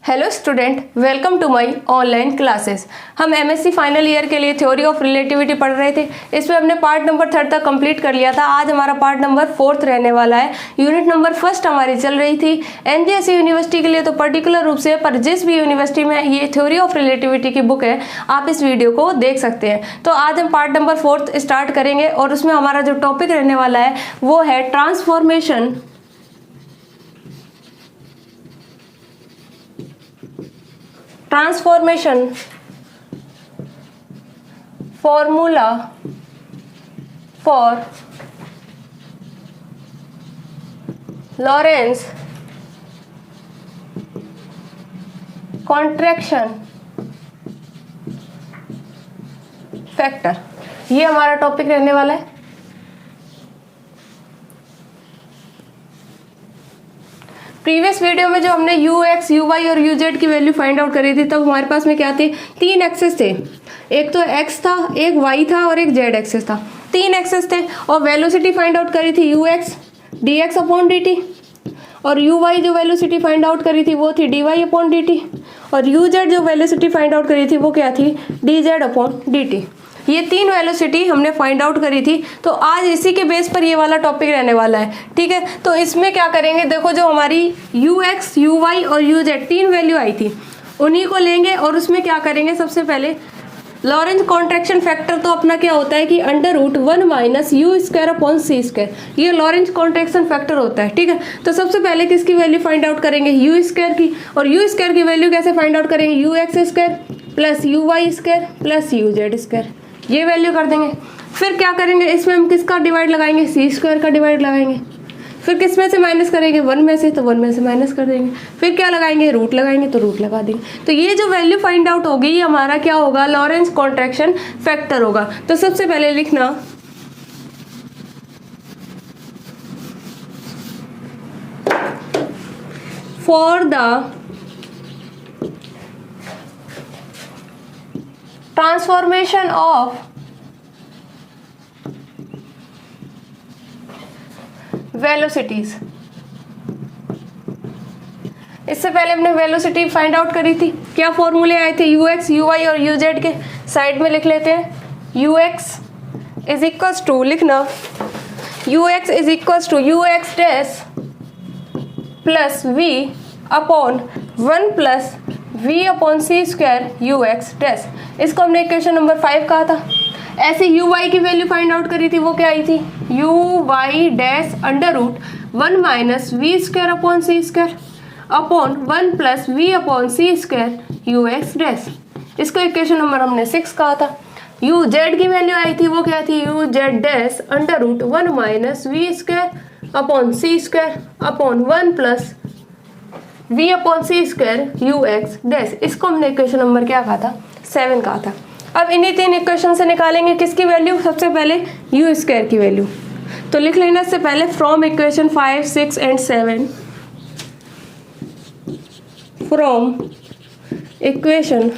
Hello student, welcome to my online classes. हम MSc final year के लिए theory of relativity पढ़ रहे थे। इसमें हमने पार्ट नंबर 3 तक कंप्लीट कर लिया था। आज हमारा पार्ट नंबर 4 रहने वाला है। यूनिट नंबर 1 हमारी चल रही थी एनजेएससी यूनिवर्सिटी के लिए, तो पर्टिकुलर रूप से पर जिस भी यूनिवर्सिटी में ये थ्योरी ऑफ रिलेटिविटी की बुक है आप इस वीडियो को देख सकते हैं। तो आज हम पार्ट नंबर 4 स्टार्ट करेंगे और उसमें हमारा जो टॉपिक रहने वाला है वो है transformation formula for Lorentz contraction factor, ये हमारा टॉपिक रहने वाला है। प्रीवियस वीडियो में जो हमने ux, uy और uz की वैल्यू फाइंड आउट करी थी, तब हमारे पास में क्या थे, 3 एक्सेस थे। एक तो x था, एक y था और एक z एक्सेस था। 3 एक्सेस थे और वेलोसिटी फाइंड आउट करी थी ux dx अपॉन dt, और uy जो वेलोसिटी फाइंड आउट करी थी वो थी dy अपॉन dt, और uz जो वेलोसिटी फाइंड आउट करी थी वो क्या थी, dz अपॉन dt। ये 3 वेलोसिटी हमने फाइंड आउट करी थी। तो आज इसी के बेस पर ये वाला टॉपिक रहने वाला है, ठीक है। तो इसमें क्या करेंगे, देखो जो हमारी ux, uy और uz 3 वैल्यू आई थी उन्हीं को लेंगे और उसमें क्या करेंगे, सबसे पहले लॉरेंज कॉन्ट्रैक्शन फैक्टर तो अपना क्या होता है कि √1 minus you square upon C square, ये लॉरेंज कॉन्ट्रैक्शन फैक्टर होता है, ठीक है। तो सबसे पहले किसकी वैल्यू फाइंड आउट करेंगे, यू स्क्वायर की। और यू स्क्वायर की वैल्यू कैसे फाइंड आउट करेंगे, u x square plus u y square plus you z square, ये वैल्यू कर देंगे। फिर क्या करेंगे, इसमें हम किसका डिवाइड लगाएंगे, सी स्क्वायर का डिवाइड लगाएंगे। फिर किस में से माइनस करेंगे, 1 में से, तो 1 में से माइनस कर देंगे। फिर क्या लगाएंगे, रूट लगाएंगे, तो रूट लगा देंगे। तो ये जो वैल्यू फाइंड आउट होगी ये हमारा क्या होगा, लॉरेंज कॉन्ट्रैक्शन फैक्टर होगा। तो सबसे पहले लिखना for the transformation of velocities. इससे पहले हमने वेलोसिटी फाइंड आउट करी थी, क्या फॉर्मूले आए थे, ux, uy और uz के साइड में लिख लेते हैं। ux इज इक्वल्स टू, लिखना ux is equals to ux dash plus v upon 1 plus v upon C square ux dash. इसको हमने इक्वेशन नंबर 5 कहा था। ऐसे uy की वैल्यू फाइंड आउट करी थी, वो क्या आई थी, uy dash √1 minus we square upon C square upon 1 plus we upon C square ux dash. इसको इक्वेशन नंबर हमने 6 कहा था। uz की वैल्यू आई थी, वो क्या थी, uz dash √1 minus we square upon C square upon 1 plus v upon C square ux dash. इसको हमने इक्वेशन नंबर क्या कहा था, 7 कहा था। अब इन्हीं 3 इक्वेशन से निकालेंगे किसकी वैल्यू, सबसे पहले यू स्क्वायर की वैल्यू। तो लिख लेना इससे पहले from equation 5, 6 and 7, from equation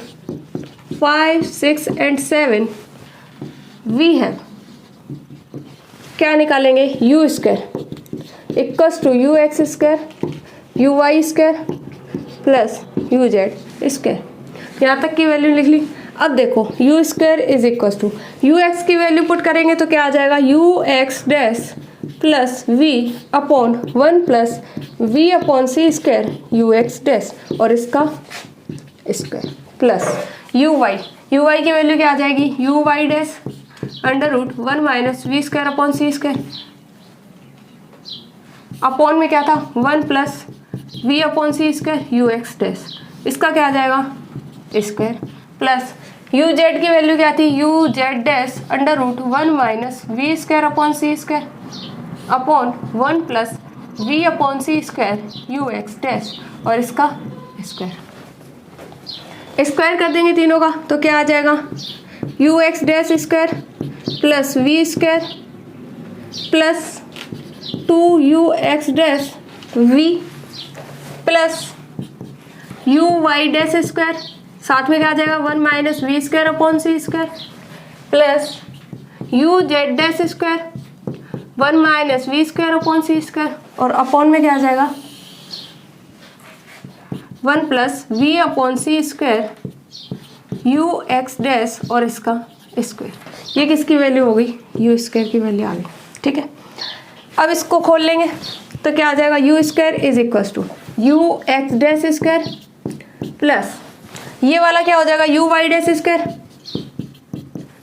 5, 6 and 7 we have, क्या निकालेंगे, u square equals to u x square you y square plus you z square. यहाँ तक की वैल्यू लिख ली। अब देखो u square is equals to u x की वैल्यू पुट करेंगे तो क्या आ जाएगा, u x dash plus we upon 1 plus we upon C square you x dash, और इसका स्क्वायर प्लस यू वाई की वैल्यू क्या आ जाएगी, u Y dash √1 minus we square upon C square upon में क्या था, 1 plus we upon C square you x dash, इसका क्या आ जाएगा, स्क्वायर प्लस यू जेड की वैल्यू क्या थी, u Z dash √1 minus we square upon C square upon 1 plus we upon C square you x dash, और इसका square कर देंगे तीनों का, तो क्या आ जाएगा, u x dash square plus we square plus 2 u x dash v plus u Y dash square, साथ में क्या आ जाएगा, 1 minus we square upon C square plus you Z dash square 1 minus we square upon C square, और upon में क्या आ जाएगा, 1 plus we upon C square you x dash और इसका स्क्वायर। ये किसकी वैल्यू हो गई? यू स्क्वायर की वैल्यू आ गई। ठीक है, अब इसको खोल लेंगे तो क्या आ जाएगा? U square is equal to u x dash square plus ये वाला क्या हो जाएगा? You Y dash square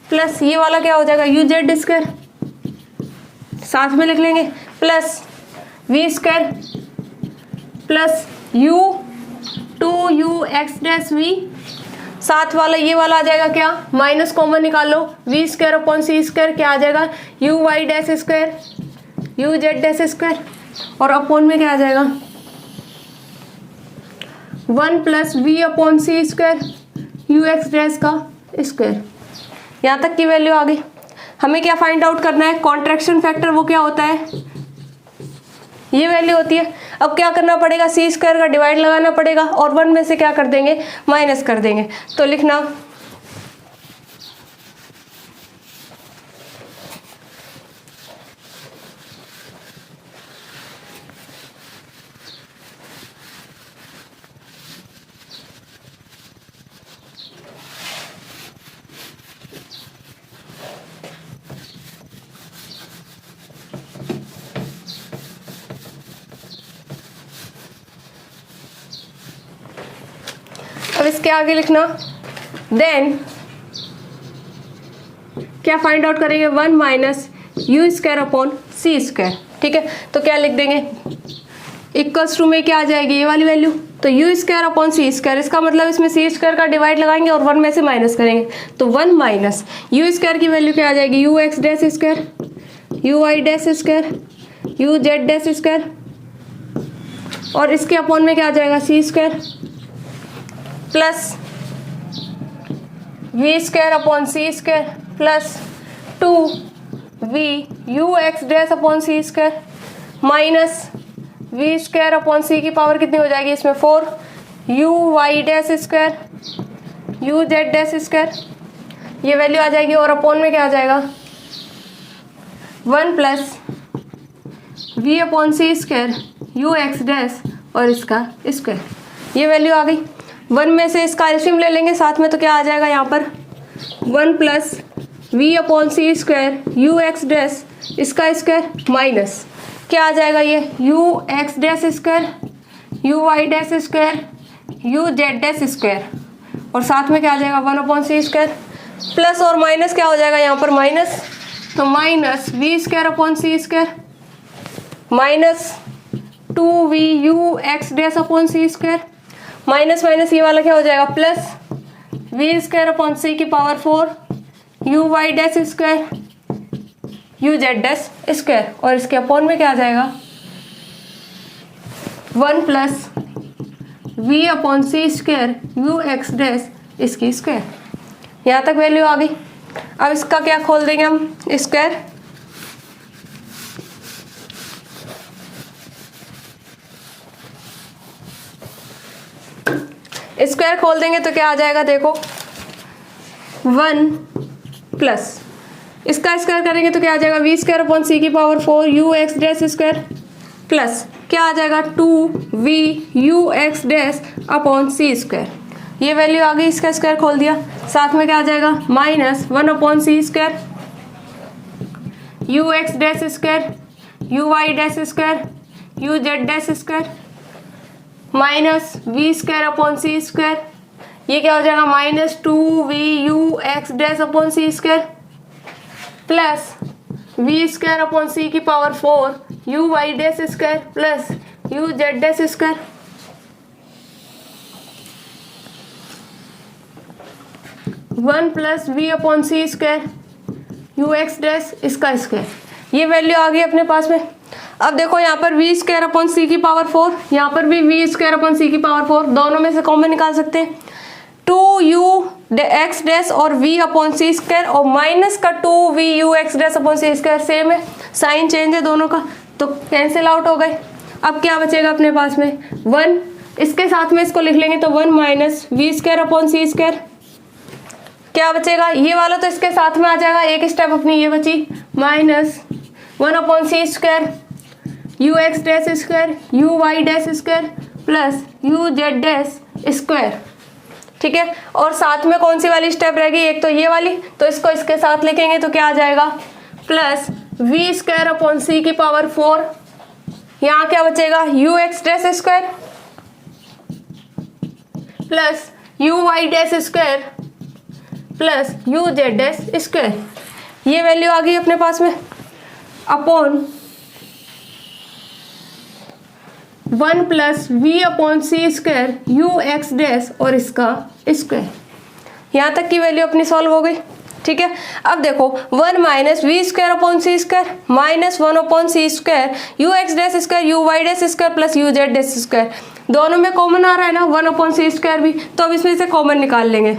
plus ये वाला क्या हो जाएगा? यू जेड स्क्वायर, साथ में लिख लेंगे, plus we square plus u two u x dash v, साथ वाला ये वाला आ जाएगा क्या? माइनस कॉमन निकाल लो, वी स्क्वायर अपॉन सी स्क्वायर क्या आ जाएगा? You Y dash square you Z dash square और अपॉन में क्या आ जाएगा? 1 plus we upon C square you x dash का स्क्वायर। यहाँ तक की वैल्यू आ गई। हमें क्या फाइंड आउट करना है? कॉन्ट्रैक्शन फैक्टर वो क्या होता है? ये वैल्यू होती है। अब क्या करना पड़ेगा? सी स्क्वायर का डिवाइड लगाना पड़ेगा और 1 में से क्या कर देंगे? माइनस कर देंगे। तो लिखना अब इसके आगे लिखना देन क्या फाइंड आउट करेंगे? 1 minus you square upon C square. ठीक है, तो क्या लिख देंगे? इक्वल्स टू में क्या आ जाएगी? ये वाली वैल्यू, तो यू स्क्वायर अपॉन सी स्क्वायर, इसका मतलब इसमें सी स्क्वायर का डिवाइड लगाएंगे और 1 में से माइनस करेंगे, तो 1 माइनस यू स्क्वायर की वैल्यू क्या आ जाएगी? U x dash square you Y dash square you Z dash square और इसके अपॉन में क्या आ जाएगा? C square plus we square upon C square plus 2 we you x dash upon C square minus we square upon सी की power कितनी हो जाएगी इसमें? 4 you Y dash square you Z dash square, ये वैल्यू आ जाएगी और अपॉन में क्या आ जाएगा? 1 plus we upon C square you x dash और इसका स्क्वायर, ये वैल्यू आ गई। 1 में से इसका एलसीएम ले लेंगे साथ में, तो क्या आ जाएगा यहाँ पर? 1 plus we upon C square you x dash इसका स्क्वायर माइनस क्या आ जाएगा? ये u x dash square you Y dash square you Z dash square और साथ में क्या आ जाएगा? 1 अपॉन सी स्क्वायर प्लस और माइनस क्या हो जाएगा यहाँ पर? माइनस, तो minus we square upon C square minus 2 we you x dash upon C square minus minus ये वाला क्या हो जाएगा? प्लस वी स्क्वायर अपॉन सी की power 4 you Y dash square you Z dash square और इसके अपॉन में क्या आ जाएगा? 1 plus we upon C square you x dash इसकी स्क्वायर। यहाँ तक वैल्यू आ गई। अब इसका क्या खोल देंगे हम? स्क्वायर, स्क्वायर खोल देंगे तो क्या आ जाएगा? देखो 1 प्लस इसका स्क्वायर करेंगे तो क्या आ जाएगा? वी स्क्वायर अपॉन सी की power 4 u x dash square plus क्या आ जाएगा? 2 we you x dash upon C square, ये वैल्यू आ गई। इसका स्क्वायर खोल दिया, साथ में क्या आ जाएगा? Minus 1 upon C square you x dash square you Y dash square you Z dash square minus we square upon C square, ये क्या हो जाएगा? Minus 2 we you x dash upon C square plus we square upon सी की power 4 you Y dash square plus you Z dash square. 1 plus we upon C square you x dash इसका square, ये value आ गई अपने पास में। अब देखो यहाँ पर वी स्क्वायर अपॉन सी की पावर 4, यहाँ पर भी वी स्क्वायर अपॉन सी की पावर 4, दोनों में से कॉमन निकाल सकते हैं। 2 यू एक्स डैश और वी अपॉन सी स्क्वायर और माइनस का 2 we you x dash upon C square same है, साइन चेंज है दोनों का, तो कैंसिल आउट हो गए। अब क्या बचेगा अपने पास में? 1, इसके साथ में इसको लिख लेंगे तो 1 minus we square upon C square, क्या बचेगा? ये वाला तो इसके साथ में आ जाएगा, एक स्टेप अपनी ये बची, minus 1 upon C square you x dash square you Y dash square plus you Z dash square. ठीक है, और साथ में कौन सी वाली स्टेप रहेगी, एक तो ये वाली, तो इसको इसके साथ लिखेंगे तो क्या आ जाएगा, प्लस वी स्क्वायर अपॉन सी की पावर 4, यहाँ क्या बचेगा, u x dash square plus u Y dash square plus you Z dash square. ये वैल्यू आ गई अपने पास में, upon 1 plus we upon C square you x dash और इसका स्क्वायर। यहाँ तक की वैल्यू अपनी सॉल्व हो गई। ठीक है, अब देखो 1 minus we square upon C square minus 1 upon C square you x dash square you Y dash square plus you Z dash square. दोनों में कॉमन आ रहा है ना 1 अपॉन सी स्क्वायर भी, तो अब इसमें से कॉमन निकाल लेंगे।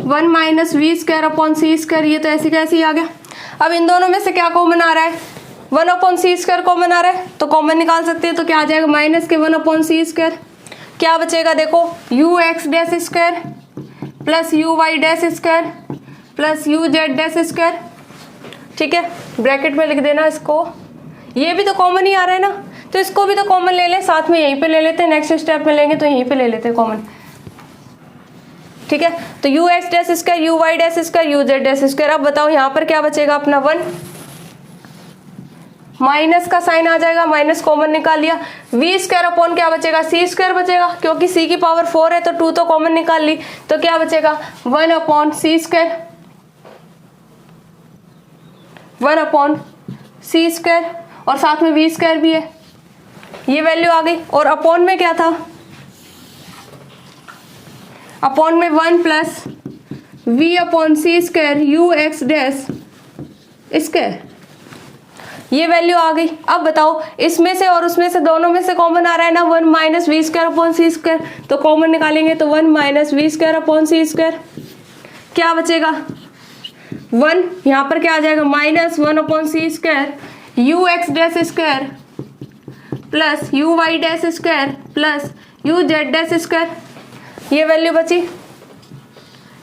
One minus we square upon C square, ये तो ऐसे कैसे ही आ गया। अब इन दोनों में से क्या कॉमन आ रहा है, 1 अपॉन सी स्क्वायर कॉमन आ रहा है, तो कॉमन निकाल सकते हैं। तो क्या आ जाएगा, माइनस के 1 अपॉन सी स्क्वायर, क्या बचेगा देखो, u x dash square plus u Y dash square plus you Z dash square. ठीक है, ब्रैकेट में लिख देना इसको, ये भी तो कॉमन ही आ रहा है ना, तो इसको भी तो कॉमन ले लें, साथ में यहीं पे ले लेते हैं, नेक्स्ट स्टेप में लेंगे तो यहीं पे ले लेते हैं कॉमन। ठीक है, तो u x dash square you Y dash square you Z dash square. अब बताओ यहाँ पर क्या बचेगा अपना 1, माइनस का साइन आ जाएगा, माइनस कॉमन निकाल लिया। वी स्क्वायर अपॉन क्या बचेगा, सी स्क्वायर बचेगा, क्योंकि सी की पावर 4 है तो 2 तो कॉमन निकाल ली, तो क्या बचेगा 1 अपॉन सी स्क्वायर, 1 अपॉन सी स्क्वायर और साथ में वी स्क्वायर भी है, ये वैल्यू आ गई। और अपॉन में क्या था, अपॉन में 1 plus we upon C square you x dash square, ये वैल्यू आ गई। अब बताओ इसमें से और उसमें से, दोनों में से कॉमन आ रहा है ना 1 minus we square upon C square, तो कॉमन निकालेंगे तो 1 minus we square upon C square, क्या बचेगा 1, यहाँ पर क्या आ जाएगा minus 1 upon C square you x dash square plus u Y dash square plus you Z dash square, ये वैल्यू बची।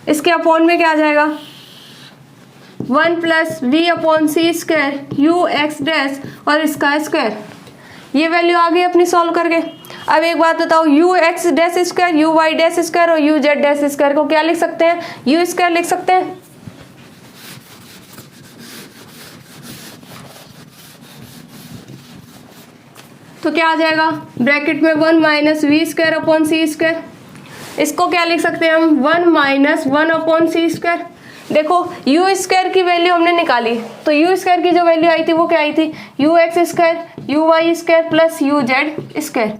इसके अपॉन में क्या आ जाएगा 1 plus we upon C square you x dash और इसका स्क्वायर, ये वैल्यू आ गई अपनी सॉल्व करके। अब एक बात बताओ, u x dash square you Y dash square और यू जेड डैश स्क्वायर को क्या लिख सकते हैं, यू स्क्वायर लिख सकते हैं। तो क्या आ जाएगा ब्रैकेट में 1 minus we square upon C square, इसको क्या लिख सकते हैं हम 1 माइनस 1 अपॉन सी स्क्वायर। देखो यू स्क्वायर की वैल्यू हमने निकाली, तो यू स्क्वायर की जो वैल्यू आई थी वो क्या आई थी, u x square you y square plus you z square,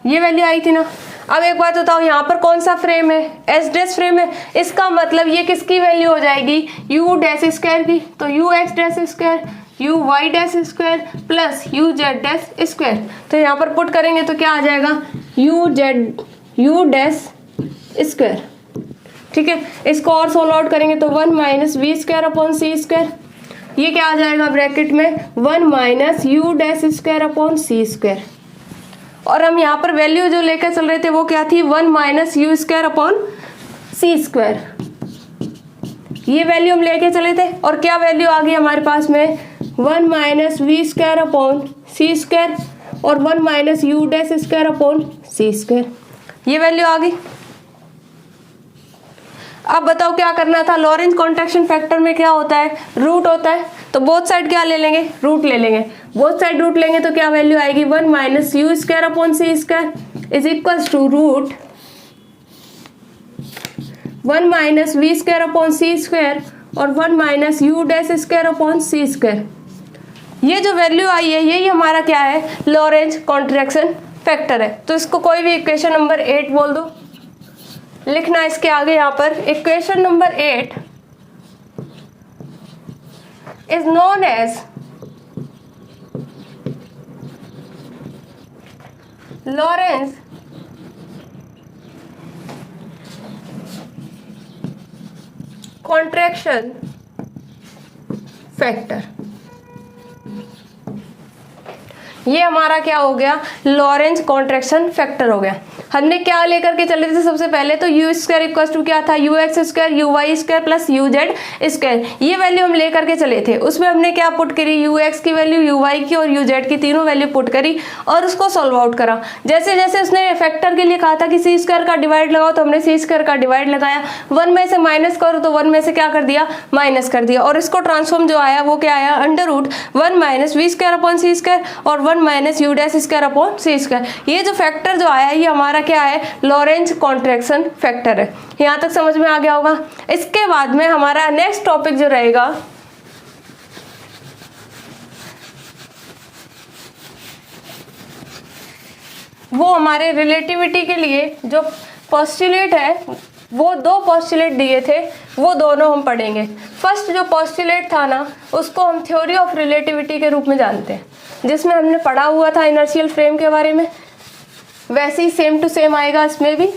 ये वैल्यू आई थी ना। अब एक बात बताओ, यहाँ पर कौन सा फ्रेम है, एस डैश फ्रेम है, इसका मतलब ये किसकी वैल्यू हो जाएगी, यू डैश स्क्वायर की, तो u x dash square you Y dash square plus you Z dash square. तो यहाँ पर पुट करेंगे तो क्या आ जाएगा यू डैश स्क्वायर। ठीक है, इसको और सोल्व आउट करेंगे तो 1 minus we square upon C square, ये क्या आ जाएगा ब्रैकेट में 1 minus u dash square upon सी स्क्वायर। और हम यहाँ पर वैल्यू जो लेकर चल रहे थे वो क्या थी, 1 minus you square upon C square, ये वैल्यू हम लेके चले थे। और क्या वैल्यू आ गई हमारे पास में 1 minus we square upon C square और 1 minus u dash square upon सी स्क्वायर, ये वैल्यू आ गई। अब बताओ क्या करना था, लॉरेंज कॉन्ट्रैक्शन फैक्टर में क्या होता है, रूट होता है, तो बोथ साइड क्या ले लेंगे, रूट ले लेंगे। बोथ साइड रूट लेंगे तो क्या वैल्यू आएगी 1 minus you square upon C square is equals to root 1 minus we square upon C square और 1 minus u dash square upon सी स्क्वायर। ये जो वैल्यू आई है यही हमारा क्या है, लॉरेंज कॉन्ट्रैक्शन फैक्टर है। तो इसको कोई भी इक्वेशन नंबर 8 बोल दो, लिखना इसके आगे यहाँ पर equation number 8 is known as Lorentz contraction factor. ये हमारा क्या हो गया, लॉरेंज कॉन्ट्रैक्शन फैक्टर हो गया। हमने क्या लेकर के चले थे सबसे पहले, तो यू स्क्वायर इक्वल टू क्या था, u x square you y square plus you z square, ये वैल्यू हम लेकर के चले थे। उसमें हमने क्या पुट करी, यू एक्स की वैल्यू, यू वाई की और यू जेड की, तीनों वैल्यू पुट करी और उसको सॉल्व आउट करा। जैसे जैसे उसने फैक्टर के लिए कहा था कि सी स्क्वायर का डिवाइड लगाओ, तो हमने सी स्क्वायर का डिवाइड लगाया। 1 में से माइनस करो तो 1 में से क्या कर दिया, माइनस कर दिया। और इसको ट्रांसफॉर्म जो आया वो क्या आया, under root 1 minus we square upon C square और 1 minus u dash square upon सी स्क्वायर। ये जो फैक्टर जो आया ये हमारा क्या है, लॉरेंज कॉन्ट्रैक्शन फैक्टर है। यहां तक समझ में आ गया होगा। इसके बाद में हमारा नेक्स्ट टॉपिक जो रहेगा वो हमारे रिलेटिविटी के लिए जो पोस्टुलेट है, वो 2 पोस्टुलेट दिए थे, वो दोनों हम पढ़ेंगे। फर्स्ट जो पोस्टुलेट था ना, उसको हम थ्योरी ऑफ रिलेटिविटी के रूप में जानते हैं, जिसमें हमने पढ़ा हुआ था इनर्शियल फ्रेम के बारे में, वैसे ही सेम टू सेम आएगा इसमें भी।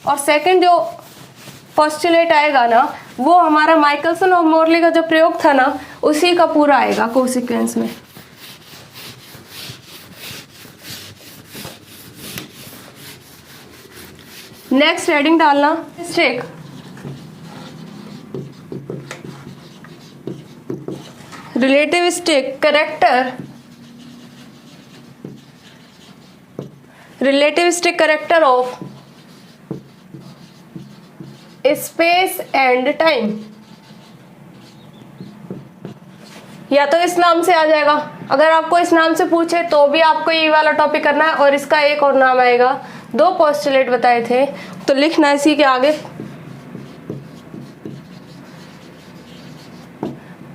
और सेकंड जो पोस्टुलेट आएगा ना, वो हमारा माइकलसन और मोरले का जो प्रयोग था ना, उसी का पूरा आएगा कोसिक्वेंस में। नेक्स्ट हेडिंग डालना, stick relativistic character, relativistic character of space and time, या तो इस नाम से आ जाएगा। अगर आपको इस नाम से पूछे तो भी आपको ये वाला टॉपिक करना है, और इसका एक और नाम आएगा। 2 पोस्टुलेट बताए थे तो लिखना इसी के आगे,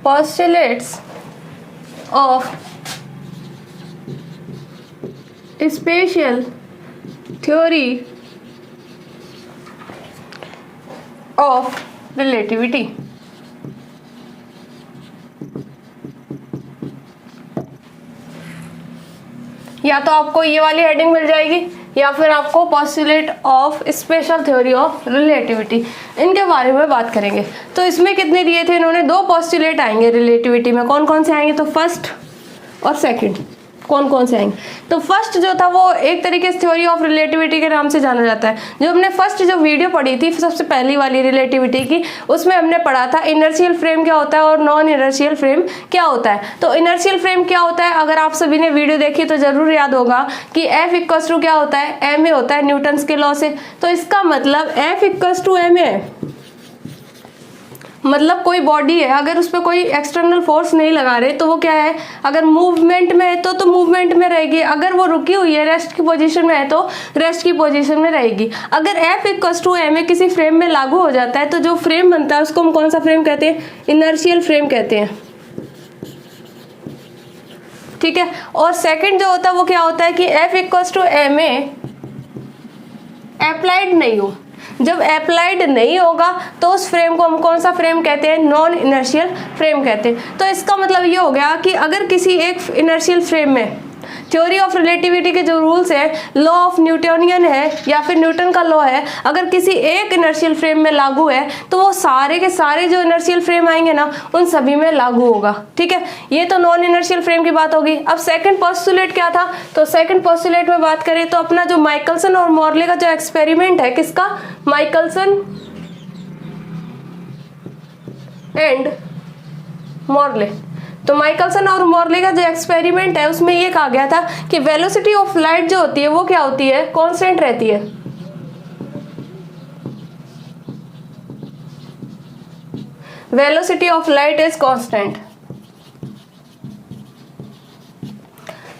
postulates of special theory of relativity. या तो आपको ये वाली हेडिंग मिल जाएगी, या फिर आपको postulate of special theory of relativity, इनके बारे में बात करेंगे। तो इसमें कितने दिए थे इन्होंने, 2 पोस्टुलेट आएंगे रिलेटिविटी में। कौन कौन से आएंगे, तो फर्स्ट और सेकंड कौन कौन से आएंगे। तो फर्स्ट जो था वो एक तरीके से थ्योरी ऑफ रिलेटिविटी के नाम से जाना जाता है। जो हमने फर्स्ट जो वीडियो पढ़ी थी सबसे पहली वाली रिलेटिविटी की, उसमें हमने पढ़ा था इनर्शियल फ्रेम क्या होता है और नॉन इनर्शियल फ्रेम क्या होता है। तो इनर्शियल फ्रेम क्या होता है, अगर आप सभी ने वीडियो देखी तो जरूर याद होगा कि F इक्वल्स टू क्या होता है, एम ए होता है न्यूटन्स के लॉ से। तो इसका मतलब F equals to m a, मतलब कोई बॉडी है, अगर उस पर कोई एक्सटर्नल फोर्स नहीं लगा रहे तो वो क्या है, अगर मूवमेंट में है तो मूवमेंट में रहेगी, अगर वो रुकी हुई है रेस्ट की पोजीशन में है तो रेस्ट की पोजीशन में रहेगी। अगर F equals to m a किसी फ्रेम में लागू हो जाता है तो जो फ्रेम बनता है उसको हम कौन सा फ्रेम कहते हैं, इनर्शियल फ्रेम कहते हैं। ठीक है। और सेकंड जो होता है वो क्या होता है कि F equals to m a applied नहीं हो। जब अप्लाइड नहीं होगा तो उस फ्रेम को हम कौन सा फ्रेम कहते हैं, नॉन इनर्शियल फ्रेम कहते हैं। तो इसका मतलब ये हो गया कि अगर किसी एक इनर्शियल फ्रेम में थ्योरी ऑफ रिलेटिविटी के जो रूल्स है, लॉ ऑफ न्यूटोनियन है या फिर न्यूटन का लॉ है, अगर किसी एक इनर्शियल फ्रेम में लागू है तो वो सारे के सारे जो इनर्शियल फ्रेम आएंगे ना उन सभी में लागू होगा। ठीक है, ये तो नॉन इनर्शियल फ्रेम की बात होगी। अब सेकंड पोस्टुलेट क्या था, तो सेकंड पोस्टुलेट में बात करें तो अपना जो माइकलसन और मोरले का जो एक्सपेरिमेंट है, किसका, माइकलसन एंड मोरले। तो माइकलसन और मोरले का जो एक्सपेरिमेंट है उसमें ये कहा गया था कि वेलोसिटी ऑफ लाइट जो होती है वो क्या होती है, कांस्टेंट रहती है। Velocity of light is constant.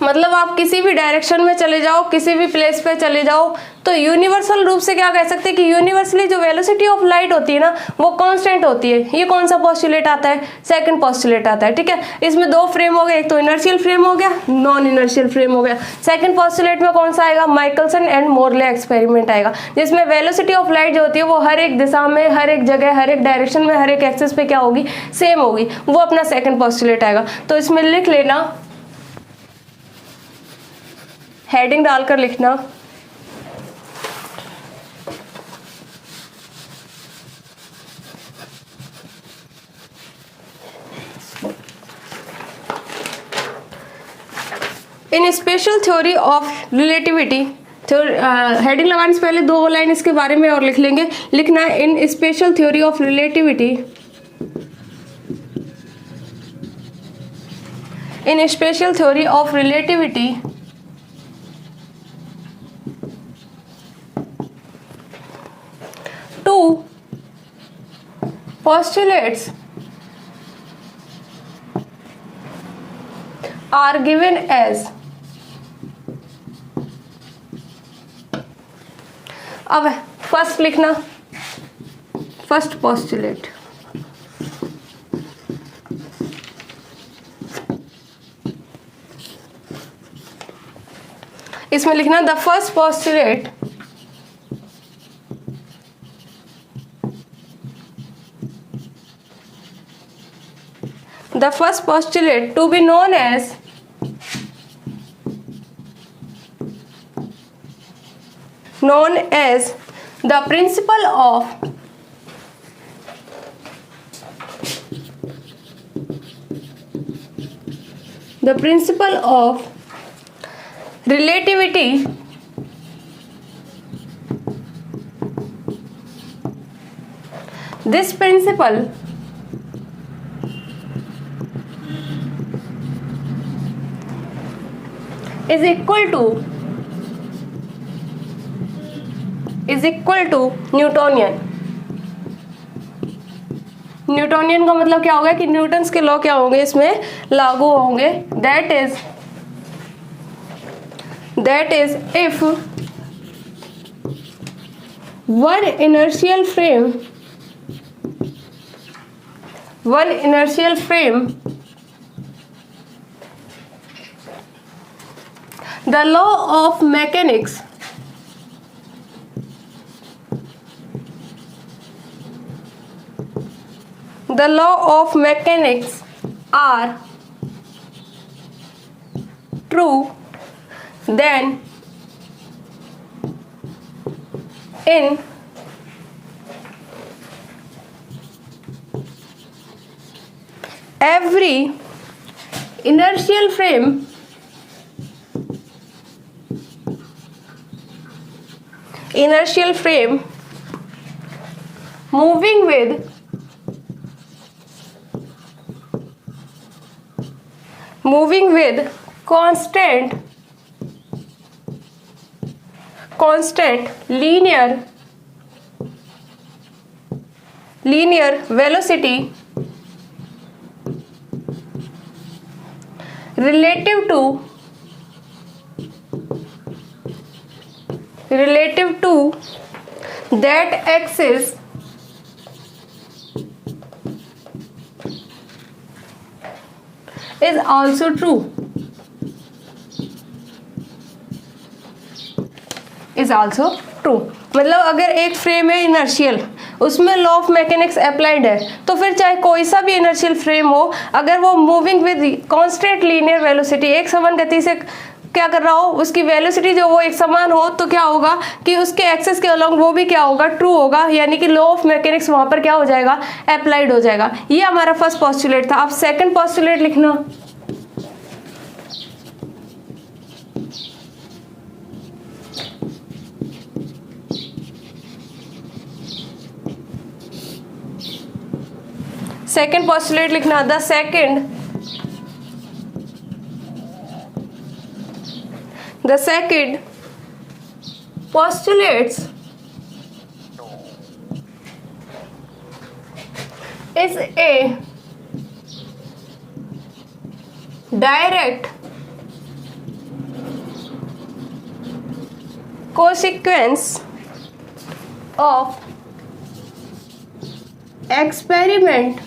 मतलब आप किसी भी डायरेक्शन में चले जाओ, किसी भी प्लेस पे चले जाओ, तो यूनिवर्सल रूप से क्या कह सकते हैं कि यूनिवर्सली जो वेलोसिटी ऑफ लाइट होती है ना वो कांस्टेंट होती है। ये कौन सा पोस्टुलेट आता है, सेकंड पोस्टुलेट आता है। ठीक है, इसमें 2 फ्रेम हो गए, एक तो इनर्शियल फ्रेम हो गया, नॉन इनर्शियल फ्रेम हो गया। सेकंड पोस्टुलेट में कौन सा आएगा, माइकलसन एंड मोरले एक्सपेरिमेंट आएगा, जिसमें वेलोसिटी ऑफ लाइट जो होती है वो हर एक दिशा में, हर एक जगह, हर एक डायरेक्शन में, हर एक एक्सिस पे क्या होगी, सेम होगी। वो अपना सेकंड पोस्टुलेट आएगा। तो इसमें लिख लेना, हेडिंग डालकर लिखना, in special theory of relativity, heading लगाने से पहले दो लाइन इसके बारे में और लिख लेंगे, लिखना है in special theory of relativity, in special theory of relativity two postulates are given as, अब फर्स्ट लिखना, फर्स्ट पोस्टुलेट, इसमें लिखना the first postulate the first postulate to be known as the principle of relativity this principle is equal to Newtonian. Newtonian का मतलब क्या होगा कि Newton's के लॉ क्या होंगे इसमें लागू होंगे, that is if one inertial frame the law of mechanics are true, then in every inertial frame moving with constant linear velocity relative to that axis is also true, मतलब अगर एक frame है inertial, उसमें law of mechanics applied है, तो फिर चाहे कोई सा भी इनर्शियल फ्रेम हो, अगर वो moving with constant linear velocity, एक समान गति से क्या कर रहा हो, उसकी वेलोसिटी जो वो एक समान हो, तो क्या होगा कि उसके एक्सेस के अलोंग वो भी क्या होगा, ट्रू होगा, यानी कि लॉ ऑफ मैकेनिक्स वहां पर क्या हो जाएगा, अप्लाइड हो जाएगा। ये हमारा फर्स्ट पोस्टुलेट था। अब सेकंड पोस्टुलेट लिखना, सेकंड पोस्टुलेट लिखना, the second postulates is a direct consequence of experiment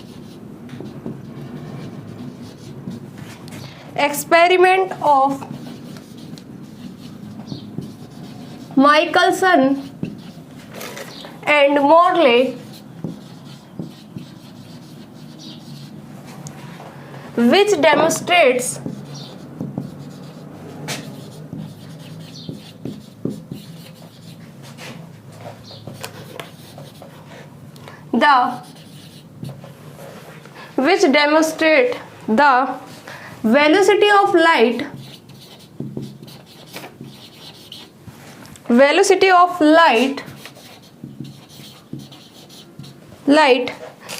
of Michelson and Morley, which demonstrates the velocity of light velocity of light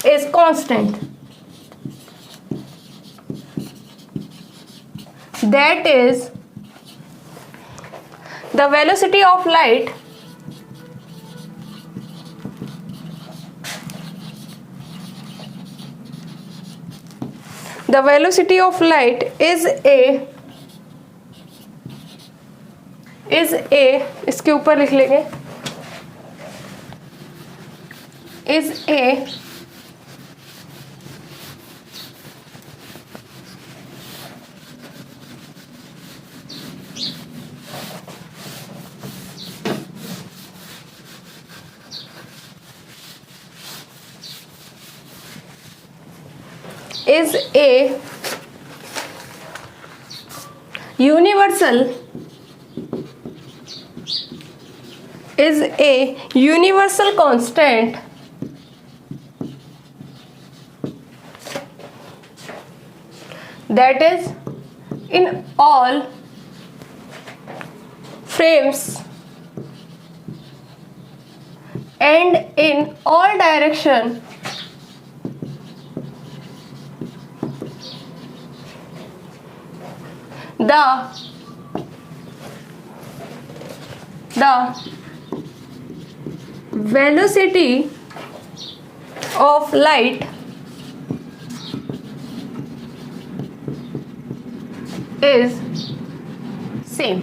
is constant. That is, the velocity of light is a इसके ऊपर लिख लेंगे, is a universal constant that is in all frames and in all direction the velocity of light is same.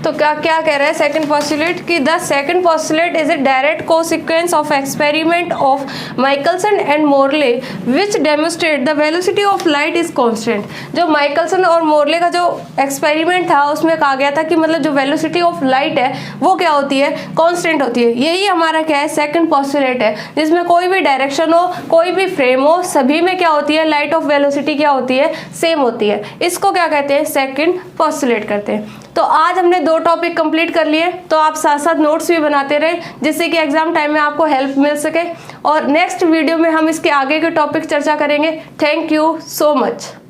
तो क्या क्या कह रहा है सेकंड पोस्टुलेट कि the second postulate is a direct consequence of experiment of Michelson and Morley which demonstrate the velocity of light is constant. जो Michelson और Morley का जो एक्सपेरिमेंट था उसमें कहा गया था कि मतलब जो वेलोसिटी ऑफ लाइट है वो क्या होती है, कांस्टेंट होती है। यही हमारा क्या है, सेकंड पोस्टुलेट है, जिसमें कोई भी डायरेक्शन हो, कोई भी फ्रेम हो, सभी में क्या होती है, लाइट ऑफ वेलोसिटी क्या होती है, सेम होती है। इसको क्या कहते हैं, सेकंड पोस्टुलेट करते हैं। तो आज हमने 2 टॉपिक कंप्लीट कर लिए, तो आप साथ साथ नोट्स भी बनाते रहे जिससे कि एग्जाम टाइम में आपको हेल्प मिल सके। और नेक्स्ट वीडियो में हम इसके आगे के टॉपिक चर्चा करेंगे। Thank you so much.